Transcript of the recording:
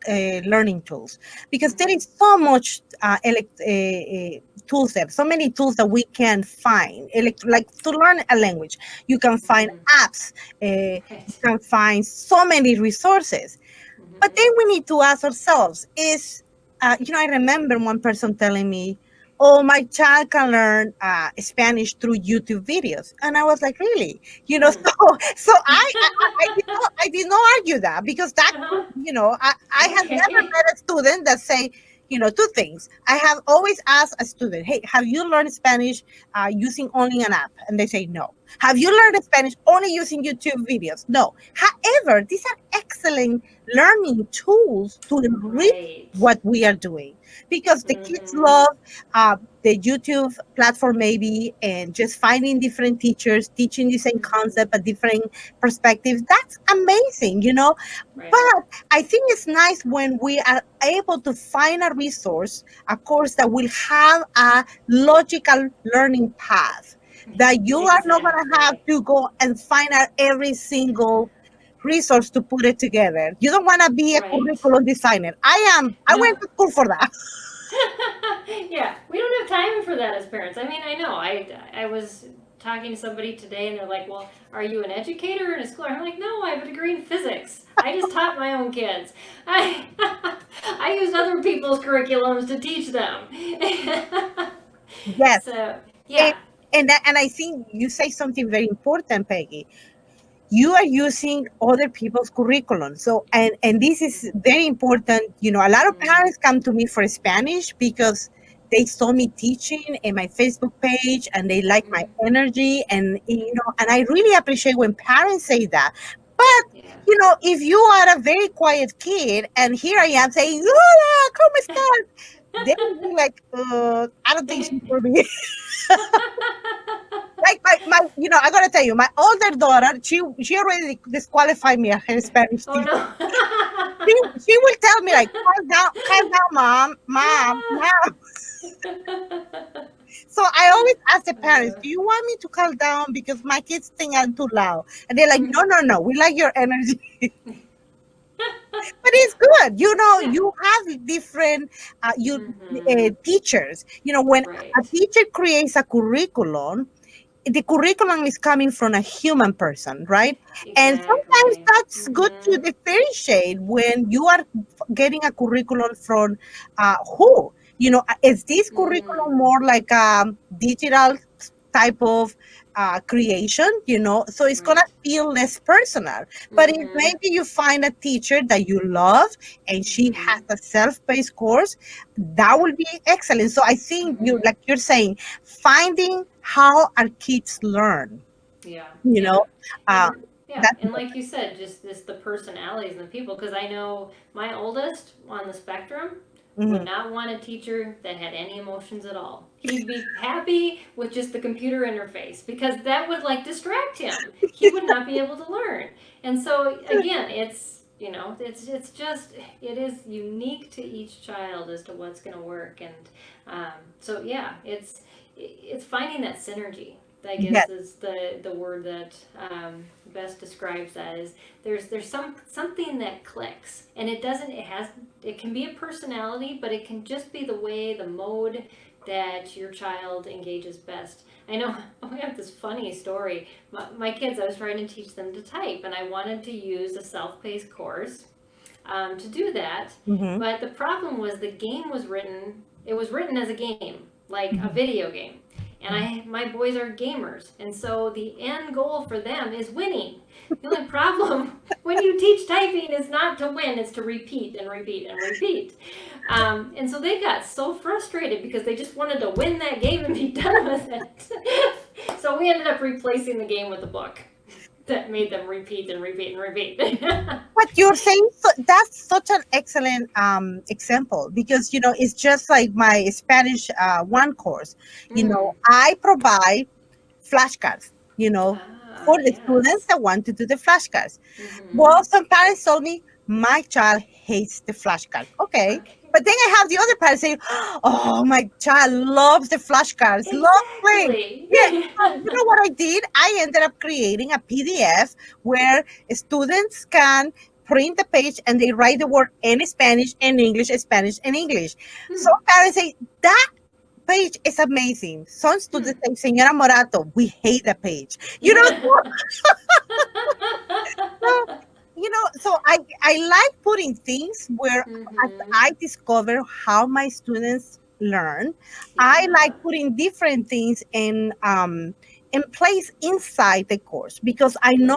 learning tools, because there is so much tools there, so many tools that we can find, like to learn a language. You can find apps, you Right. can find so many resources. But then we need to ask ourselves, I remember one person telling me, oh, my child can learn Spanish through YouTube videos. And I was like, really? Hmm. I did not argue that, because that Uh-huh. could, I have never Okay. met a student that say, two things. I have always asked a student, hey, have you learned Spanish using only an app? And they say no. Have you learned Spanish only using YouTube videos? No. However, these are excellent learning tools to enrich Right. what we are doing, because the kids Mm-hmm. love uh, the YouTube platform, maybe, and just finding different teachers teaching the same concept, but different perspectives. That's amazing. Right. But I think it's nice when we are able to find a resource, a course that will have a logical learning path, that you are not going to have Exactly. to go and find out every single resource to put it together. You don't want to be a Right. curriculum designer. I No. went to school for that. Yeah, we don't have time for that as parents. I mean, I know. I was talking to somebody today, and they're like, "Well, are you an educator in a school?" I'm like, "No, I have a degree in physics. I just taught my own kids. I I used other people's curriculums to teach them." Yes. So And, yeah. and I think you say something very important, Peggy. You are using other people's curriculum. So, and this is very important. A lot of Mm, parents come to me for Spanish because they saw me teaching in my Facebook page and they like my energy. And I really appreciate when parents say that. But, yeah. if you are a very quiet kid and here I am saying, Lola, come estás? They will be like, I don't think she's for me. Like I gotta tell you, my older daughter, she already disqualified me as her Spanish Oh teacher. no. She will tell me like, calm down, mom. So I always ask the parents, do you want me to calm down because my kids think I'm too loud? And they're like, no, no, no, we like your energy. But it's good. Yeah. You have different Mm-hmm. teachers. When a Right. teacher creates a curriculum, the curriculum is coming from a human person, right? And sometimes Exactly. that's good to Mm-hmm. differentiate when you are getting a curriculum from who. Is this Mm-hmm. curriculum more like a digital type of creation? So it's gonna Right. feel less personal. But if Mm-hmm. maybe you find a teacher that you love and she Mm-hmm. has a self-paced course, that will be excellent. So I think Mm-hmm. like you're saying, finding how our kids learn, Yeah. you Yeah. know, uh, And yeah, that's and like you said, just this the personalities and the people. Because I know my oldest on the spectrum would mhm. not want a teacher that had any emotions at all. He'd be happy with just the computer interface because that would like distract him. He would not be able to learn. And so again, it's just it is unique to each child as to what's going to work. And so yeah, it's finding that synergy. I Yes. guess is the word that best describes that. Is there's something that clicks, and it can be a personality, but it can just be the mode that your child engages best. I know we have this funny story. My kids, I was trying to teach them to type, and I wanted to use a self-paced course to do that. Hmm. But the problem was the game was written. It was written as a game, like a Hmm. video game. And my boys are gamers, and so the end goal for them is winning. The only problem when you teach typing is not to win; it's to repeat and repeat and repeat. And so they got so frustrated because they just wanted to win that game and be done with it. So we ended up replacing the game with a book that made them repeat and repeat and repeat. What you're saying, that's such an excellent example, because it's just like my Spanish one course. Mm. I provide flashcards. For Ah, the students yes. that want to do the flashcards. Mm-hmm. Well, some parents told me my child hates the flashcards. Okay. Okay. But then I have the other parents saying, oh, my child loves the flashcards, loves playing. Exactly. Yeah. So you know what I did? I ended up creating a PDF where students can print the page and they write the word in Spanish and English, Spanish and English. Hmm. Some parents say that page is amazing. Some Hmm. students say, Senora Morato, we hate the page. You know, so, so I like putting things where as Mm-hmm. I discover how my students learn. I like Yeah. putting different things in place inside the course because I know